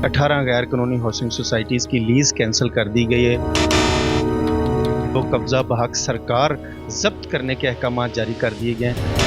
18 गैर कानूनी housing societies की लीज़ कैंसिल कर दी गई है। तो कब्ज़ा बहक सरकार जब्त करने के अहकाम जारी कर दिए गए हैं।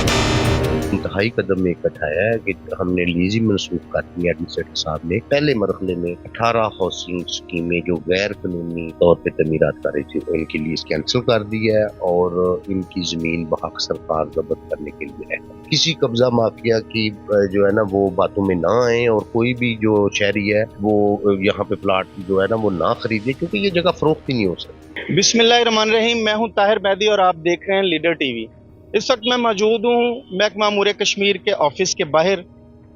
इंतहाई कदम में उठाया है कि हमने लीज ही मनसूख कर दी है। एडमिनिस्ट्रेटर साहब ने पहले मरहले में 18 हाउसिंग स्कीमें जो गैर कानूनी तौर पर तमीरात कर रही थी उनकी लीज कैंसिल कर दी है और इनकी जमीन बहक सरकार जब्त करने के लिए है। किसी कब्जा माफिया की जो है ना वो बातों में ना आए और कोई भी जो शहरी है वो यहाँ पे प्लाट जो है ना वो ना खरीदे, क्योंकि ये जगह फरोख्त ही नहीं हो सकती। बिस्मिल्लाहिर्रहमानिर्रहीम। मैं हूं ताहिर बैदी और आप देख रहे हैं लीडर टीवी। इस वक्त मैं मौजूद हूं महकमा अमूर कश्मीर के ऑफिस के बाहर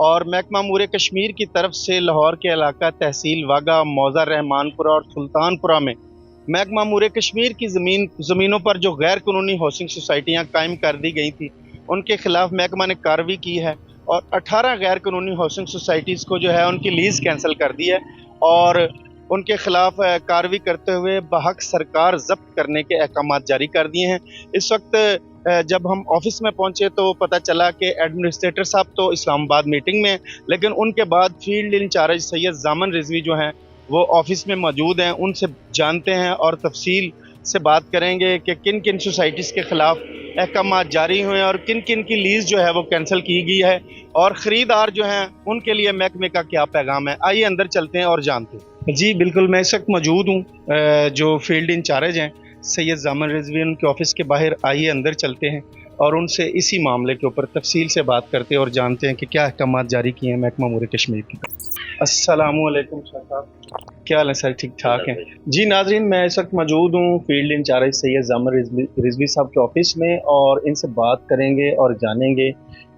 और महकमा अमूर कश्मीर की तरफ से लाहौर के इलाका तहसील वागा, मौज़ा रहमानपुरा और सुल्तानपुरा में महकमा अमूर कश्मीर की ज़मीनों पर जो गैर कानूनी हाउसिंग सोसाइटियाँ कायम कर दी गई थी उनके खिलाफ महकमा ने कार्रवाई की है और 18 गैर कानूनी हाउसिंग सोसाइटीज़ को जो है उनकी लीज़ कैंसिल कर दी है और उनके खिलाफ कार्रवाई करते हुए बहक सरकार जब्त करने के अहकाम जारी कर दिए हैं। इस वक्त जब हम ऑफिस में पहुंचे तो पता चला कि एडमिनिस्ट्रेटर साहब तो इस्लामाबाद मीटिंग में हैं, लेकिन उनके बाद फील्ड इंचार्ज सैयद जामन रिजवी जो हैं वो ऑफिस में मौजूद हैं। उनसे जानते हैं और तफसील से बात करेंगे कि किन किन सोसाइटीज़ के ख़िलाफ़ अहकाम जारी हुए हैं और किन किन की लीज़ जो है वो कैंसिल की गई है और ख़रीदार जो हैं उनके लिए महकमे का क्या पैगाम है। आइए अंदर चलते हैं और जानते हैं। जी बिल्कुल, मैं इस वक्त मौजूद हूँ जो फील्ड इंचार्ज हैं सैयद जामन रिजवी, उनके ऑफिस के बाहर। आइए अंदर चलते हैं और उनसे इसी मामले के ऊपर तफसील से बात करते हैं और जानते हैं कि क्या अहकाम जारी किए हैं महकमा अमूर कश्मीर की तरफ। अस्सलामु अलैकुम साहब, क्या हाल है सर? ठीक ठाक हैं जी। नाजरीन, मैं इस वक्त मौजूद हूँ फील्ड इंचार्ज सैयद जामन रिजवी साहब के ऑफिस में और इनसे बात करेंगे और जानेंगे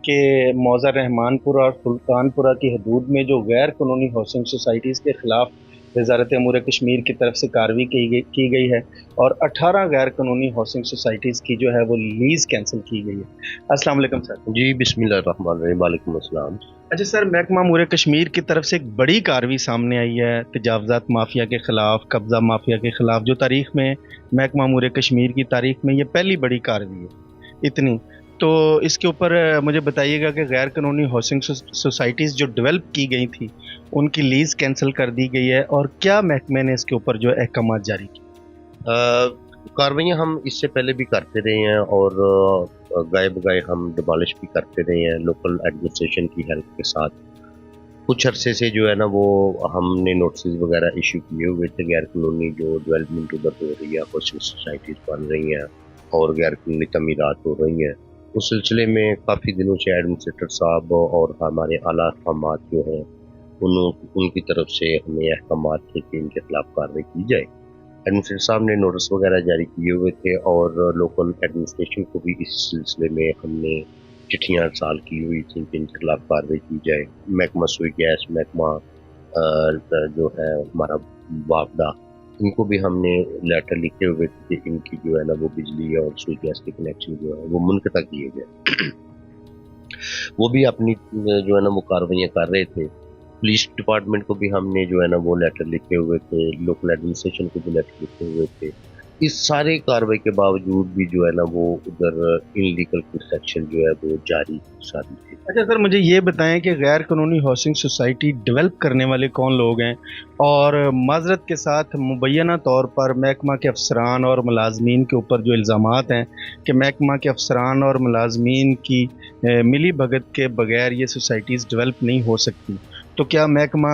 कि मौज़ा रहमानपुरा और सुल्तानपुरा की हदूद में जो गैर कानूनी हाउसिंग सोसाइटीज़ के ख़िलाफ़ वज़ारत अमूर कश्मीर की तरफ से कार्रवाई की गई है और 18 गैर कानूनी हाउसिंग सोसाइटीज़ की जो है वो लीज़ कैंसिल की गई है। अस्सलाम वालेकुम सर। जी बिस्मिल्लाहिर्रहमानिर्रहीम। वालेकुम अस्सलाम। अच्छा सर, महकमा अमूर कश्मीर की तरफ से एक बड़ी कार्रवाई सामने आई है तजावज़ात माफिया के ख़िलाफ़, कब्ज़ा माफिया के ख़िलाफ़, जो तारीख़ में महकमा अमूर कश्मीर की तारीख़ में ये पहली बड़ी कार्रवाई है इतनी। तो इसके ऊपर मुझे बताइएगा कि गैर कानूनी हाउसिंग सोसाइटीज़ जो डेवलप की गई थी उनकी लीज़ कैंसिल कर दी गई है और क्या महकमे ने इसके ऊपर जो अहकाम जारी किए। कार्रवाइयाँ हम इससे पहले भी करते रहे हैं और गाए बगाए हम डिमॉलिश भी करते रहे हैं लोकल एडमिनिस्ट्रेशन की हेल्प के साथ। कुछ अरसे से जो है ना वो हमने नोटिस वगैरह इशू किए हुए थे। गैर कानूनी जो डेवलपमेंट उधर हो रही है, हाउसिंग सोसाइटीज़ बन रही हैं और गैर कानूनी तमीरात हो रही हैं, उस सिलसिले में काफ़ी दिनों से एडमिनिस्ट्रेटर साहब और हमारे आला अहकामात जो हैं उनकी तरफ से हमें अहकामात थे कि इनके खिलाफ कार्रवाई की जाए। एडमिनिस्ट्रेटर साहब ने नोटिस वगैरह जारी किए हुए थे और लोकल एडमिनिस्ट्रेशन को भी इस सिलसिले में हमने चिट्ठियाँ अरसाल की हुई थी कि इनके खिलाफ कार्रवाई की जाए। महकमा सुई गैस, महकमा जो है हमारा वापडा, इनको भी हमने लेटर लिखे हुए थे कि इनकी जो है ना वो बिजली और सुई गैस के कनेक्शन जो है वो मुनक़ता किए गए। वो भी अपनी जो है ना वो कार्रवाइयाँ कर रहे थे। पुलिस डिपार्टमेंट को भी हमने जो है ना वो लेटर लिखे हुए थे, लोकल एडमिनिस्ट्रेशन को भी लेटर लिखे हुए थे। इस सारे कार्रवाई के बावजूद भी जो है ना वो उधर इनलीगल कंस्ट्रक्शन जो है वो जारी सारी थी। अच्छा सर, मुझे ये बताएं कि गैर कानूनी हाउसिंग सोसाइटी डेवलप करने वाले कौन लोग हैं और माजरत के साथ मुबैना तौर पर महकमा के अफसरान और मुलाजमीन के ऊपर जो इल्ज़ामात हैं कि महकमा के अफसरान और मुलाजमीन की मिली भगत के बगैर ये सोसाइटीज़ डेवलप नहीं हो सकती, तो क्या महकमा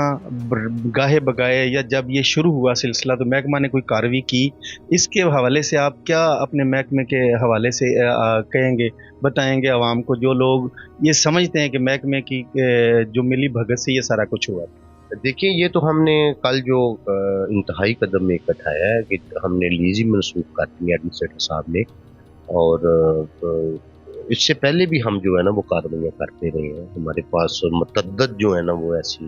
गाहे बगाए या जब ये शुरू हुआ सिलसिला तो महकमा ने कोई कार्रवाई की? इसके हवाले से आप क्या अपने महकमे के हवाले से कहेंगे, बताएंगे आवाम को, जो लोग ये समझते हैं कि महकमे की जो मिली भगत से ये सारा कुछ हुआ? देखिए, ये तो हमने कल जो इंतहाई कदम में उठाया है कि हमने लीज ही मनसूख कर दी एडमिनिस्ट्रेटर साहब ने और इससे पहले भी हम जो है ना वो कार्रवाइयाँ करते रहे हैं। हमारे पास मुतअद्दिद जो है ना वो ऐसी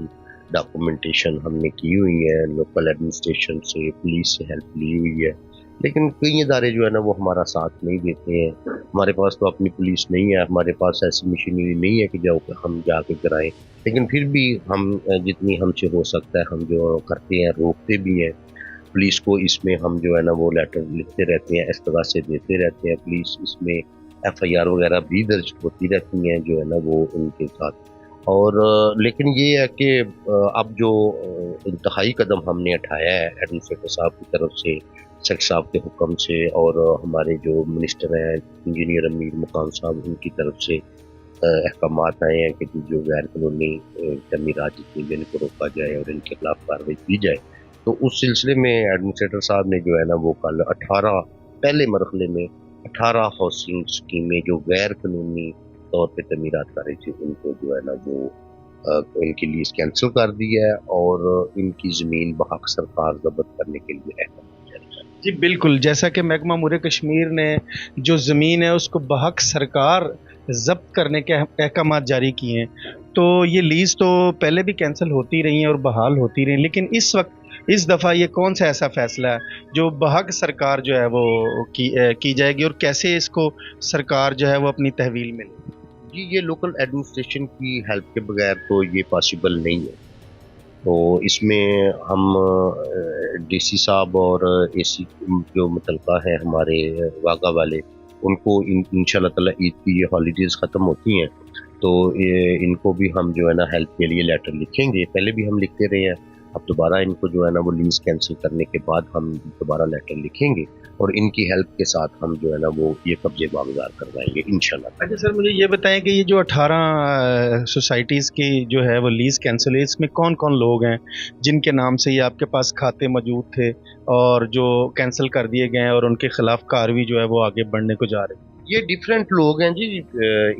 डॉक्यूमेंटेशन हमने की हुई है, लोकल एडमिनिस्ट्रेशन से, पुलिस से हेल्प ली हुई है, लेकिन कई इदारे जो है ना वो हमारा साथ नहीं देते हैं। हमारे पास तो अपनी पुलिस नहीं है, हमारे पास ऐसी मशीनरी नहीं है कि हम जाके कराएं, लेकिन फिर भी हम जितनी हमसे हो सकता है हम जो करते हैं, रोकते भी हैं। पुलिस को इसमें हम जो है ना वो लेटर लिखते रहते हैं, इस्तगासे देते रहते हैं। पुलिस इसमें FIR वगैरह भी दर्ज होती रहती हैं जो है ना वो उनके साथ। اور لیکن یہ ہے کہ اب جو انتہائی قدم ہم نے اٹھایا ہے ایڈمنسٹریٹر صاحب کی طرف سے، سیکٹر صاحب کے حکم سے، اور ہمارے جو منسٹر ہیں انجینئر امیر مقام صاحب ان کی طرف سے احکامات آئے ہیں کہ جو غیر قانونی تعمیرات جتنی بھی ان کو روکا جائے اور ان کے خلاف کارروائی کی جائے. تو اس سلسلے میں ایڈمنسٹریٹر صاحب نے جو ہے نا وہ کل 18 پہلے مرحلے میں 18 ہاؤسنگ اسکیمیں جو غیر قانونی طور پہ تعمیرات کر رہی تھی ان کو جو ہے نا وہ ان کی لیز کینسل کر دی ہے اور ان کی زمین بحق سرکار ضبط کرنے کے لیے احکام جاری کر. جی بالکل، جیسا کہ محکمہ امور کشمیر نے جو زمین ہے اس کو بحق سرکار ضبط کرنے کے احکامات جاری کیے ہیں، تو یہ لیز تو پہلے بھی کینسل ہوتی رہی ہیں اور بحال ہوتی رہی ہیں، لیکن اس وقت اس دفعہ یہ کون سا ایسا فیصلہ ہے جو بحق سرکار جو ہے وہ کی جائے گی، اور کیسے اس کو سرکار جو ہے وہ اپنی تحویل میں لے؟ جی یہ لوکل ایڈمنسٹریشن کی ہیلپ کے بغیر تو یہ پاسبل نہیں ہے. تو اس میں ہم ڈی سی صاحب اور اے سی جو متعلقہ ہیں ہمارے واگا والے ان کو ان شاء اللہ تعالیٰ عید کی یہ ہالیڈیز ختم ہوتی ہیں تو ان کو بھی ہم جو ہے نا ہیلپ کے لیے لیٹر لکھیں گے. پہلے بھی ہم لکھتے رہے ہیں، اب دوبارہ ان کو جو ہے نا وہ لیز کینسل کرنے کے بعد ہم دوبارہ لیٹر لکھیں گے اور ان کی ہیلپ کے ساتھ ہم جو ہے نا وہ یہ قبضے واگزار کروائیں گے انشاءاللہ. اچھا سر، مجھے یہ بتائیں کہ یہ جو 18 سوسائٹیز کی جو ہے وہ لیز کینسل ہے، اس میں کون کون لوگ ہیں جن کے نام سے یہ آپ کے پاس کھاتے موجود تھے اور جو کینسل کر دیے گئے ہیں اور ان کے خلاف کارروائی جو ہے وہ آگے بڑھنے کو جا رہی ہے؟ یہ ڈیفرنٹ لوگ ہیں جی،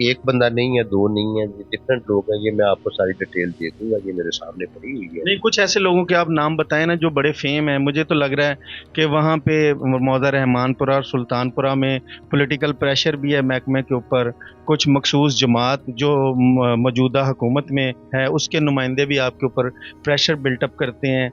ایک بندہ نہیں ہے، دو نہیں ہیں، ڈیفرنٹ لوگ ہیں. یہ میں آپ کو ساری ڈیٹیل دے دوں گا، یہ میرے سامنے پڑی ہوئی ہے. نہیں، کچھ ایسے لوگوں کے آپ نام بتائیں نا جو بڑے فیم ہیں. مجھے تو لگ رہا ہے کہ وہاں پہ موضع رحمان پورہ اور سلطان پورہ میں پولیٹیکل پریشر بھی ہے محکمے کے اوپر. کچھ مخصوص جماعت جو موجودہ حکومت میں ہے اس کے نمائندے بھی آپ کے اوپر پریشر بلٹ اپ کرتے ہیں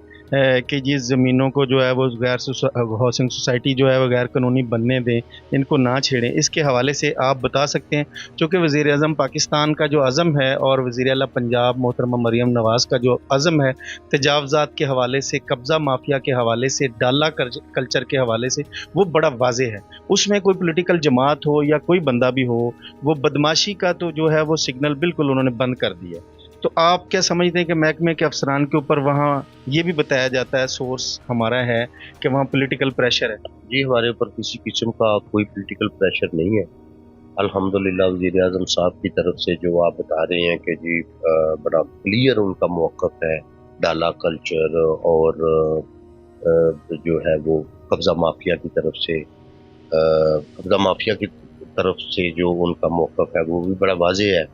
کہ جس زمینوں کو جو ہے وہ غیر ہاؤسنگ سوسائٹی جو ہے وہ غیر قانونی بننے دیں، ان کو نہ چھیڑیں. اس کے حوالے سے آپ بتا سکتے ہیں، چونکہ وزیر اعظم پاکستان کا جو عزم ہے اور وزیر اعلیٰ پنجاب محترمہ مریم نواز کا جو عزم ہے تجاوزات کے حوالے سے، قبضہ مافیا کے حوالے سے، ڈالا کلچر کے حوالے سے، وہ بڑا واضح ہے. اس میں کوئی پولیٹیکل جماعت ہو یا کوئی بندہ بھی ہو، وہ بدماشی کا تو جو ہے وہ سگنل بالکل انہوں نے بند کر دیا. تو آپ کیا سمجھتے ہیں کہ محکمے کے افسران کے اوپر وہاں یہ بھی بتایا جاتا ہے، سورس ہمارا ہے کہ وہاں پولیٹیکل پریشر ہے؟ جی ہمارے اوپر کسی قسم کا کوئی پولیٹیکل پریشر نہیں ہے. الحمدللہ وزیر اعظم صاحب کی طرف سے جو آپ بتا رہے ہیں کہ جی بڑا کلیئر ان کا موقف ہے ڈالا کلچر اور جو ہے وہ قبضہ مافیا کی طرف سے، قبضہ مافیا کی طرف سے جو ان کا موقف ہے وہ بھی بڑا واضح ہے.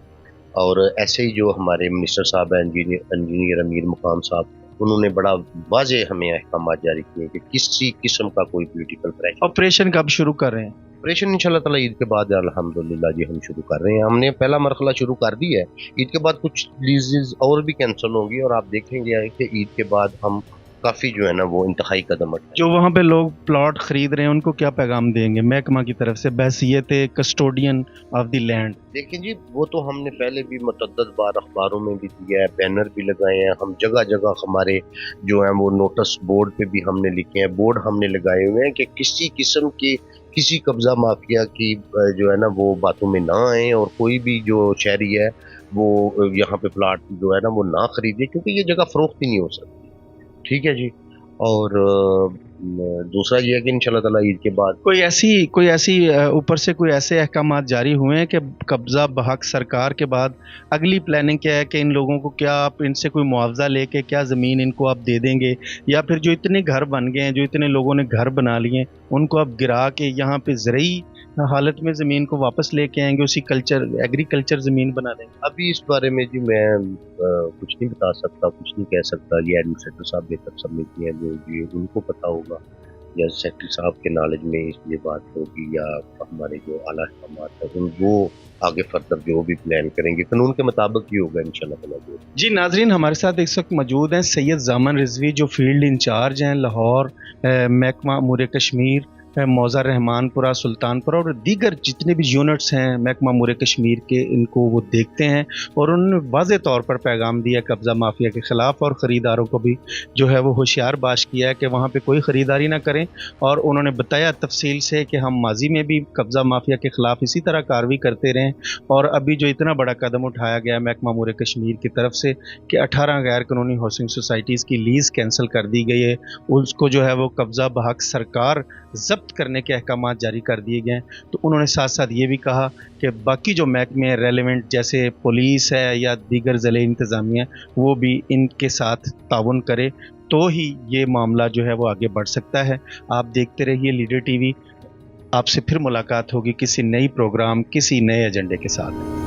اور ایسے ہی جو ہمارے منسٹر صاحب ہیں انجینئر امیر مقام صاحب، انہوں نے بڑا واضح ہمیں احکامات جاری کیے کہ کسی قسم کا کوئی پولیٹیکل پریشر. آپریشن کب شروع کر رہے ہیں؟ آپریشن انشاءاللہ تعالیٰ عید کے بعد الحمدللہ جی ہم شروع کر رہے ہیں. ہم نے پہلا مرحلہ شروع کر دی ہے، عید کے بعد کچھ لیزز اور بھی کینسل ہوں گی اور آپ دیکھیں گے کہ عید کے بعد ہم کافی جو ہے نا وہ انتہائی قدم اٹھائیں. جو وہاں پہ لوگ پلاٹ خرید رہے ہیں ان کو کیا پیغام دیں گے محکمہ کی طرف سے بحیثیت کسٹوڈین آف دی لینڈ؟ دیکھیں جی وہ تو ہم نے پہلے بھی متعدد بار اخباروں میں بھی دیا ہے، بینر بھی لگائے ہیں، ہم جگہ جگہ ہمارے جو ہیں وہ نوٹس بورڈ پہ بھی ہم نے لکھے ہیں، بورڈ ہم نے لگائے ہوئے ہیں کہ کسی قسم کی کسی قبضہ مافیا کی جو ہے نا وہ باتوں میں نہ آئیں اور کوئی بھی جو شہری ہے وہ یہاں پہ پلاٹ جو ہے نا وہ نہ خریدے، کیونکہ یہ جگہ فروخت ہی نہیں ہو سکتی. ٹھیک ہے جی. اور دوسرا یہ ہے کہ انشاءاللہ تعالیٰ عید کے بعد کوئی ایسی اوپر سے کوئی ایسے احکامات جاری ہوئے ہیں کہ قبضہ بحق سرکار کے بعد اگلی پلاننگ کیا ہے کہ ان لوگوں کو کیا آپ ان سے کوئی معاوضہ لے کے کیا زمین ان کو آپ دے دیں گے، یا پھر جو اتنے گھر بن گئے ہیں، جو اتنے لوگوں نے گھر بنا لیے ہیں، ان کو آپ گرا کے یہاں پہ زرعی حالت میں زمین کو واپس لے کے آئیں گے، اسی ایگریکلچر زمین بنا دیں گے؟ ابھی اس بارے میں جی میں کچھ نہیں بتا سکتا، کچھ نہیں کہہ سکتا. یہ ایڈمنسٹریٹر صاحب بہتر سمجھتی ہیں، جو یہ ان کو پتہ ہوگا، یا سیکرٹری صاحب کے نالج میں یہ بات ہوگی، یا ہمارے جو اعلیٰ احکامات ہیں وہ آگے فردر جو بھی پلان کریں گے قانون کے مطابق ہی ہوگا انشاءاللہ تعالیٰ. جی ناظرین، ہمارے ساتھ اس وقت موجود ہیں سید زامن رضوی جو فیلڈ انچارج ہیں لاہور محکمہ امور کشمیر मौज़ा रहमानपुरा, सुल्तानपुरा और दीगर जितने भी यूनिट्स हैं महकमा मुरे कश्मीर के, इनको वो देखते हैं और उन्होंने वाज़े तौर पर पैगाम दिया कब्ज़ा माफिया के ख़िलाफ़, और ख़रीदारों को भी जो है वो होशियार बाश किया है कि वहाँ पे कोई ख़रीदारी ना करें। और उन्होंने बताया तफसील से कि हम माजी में भी कब्ज़ा माफिया के ख़िलाफ़ इसी तरह कार्रवाई करते रहें, और अभी जो इतना बड़ा कदम उठाया गया महकमा मुरे कश्मीर की तरफ से कि 18 गैर कानूनी हाउसिंग सोसाइटीज़ की लीज़ कैंसिल कर दी गई है, उसको जो है वो कब्ज़ा बहक सरकार जब्त करने के अहकामात जारी कर दिए गए हैं। तो उन्होंने साथ साथ ये भी कहा कि बाकी जो महकमे रेलेवेंट जैसे पुलिस है या दीगर ज़िले इंतज़ामिया, वो भी इनके साथ ताउन करे तो ही ये मामला जो है वो आगे बढ़ सकता है। आप देखते रहिए लीडर टीवी। आपसे फिर मुलाकात होगी किसी नई प्रोग्राम, किसी नए एजेंडे के साथ।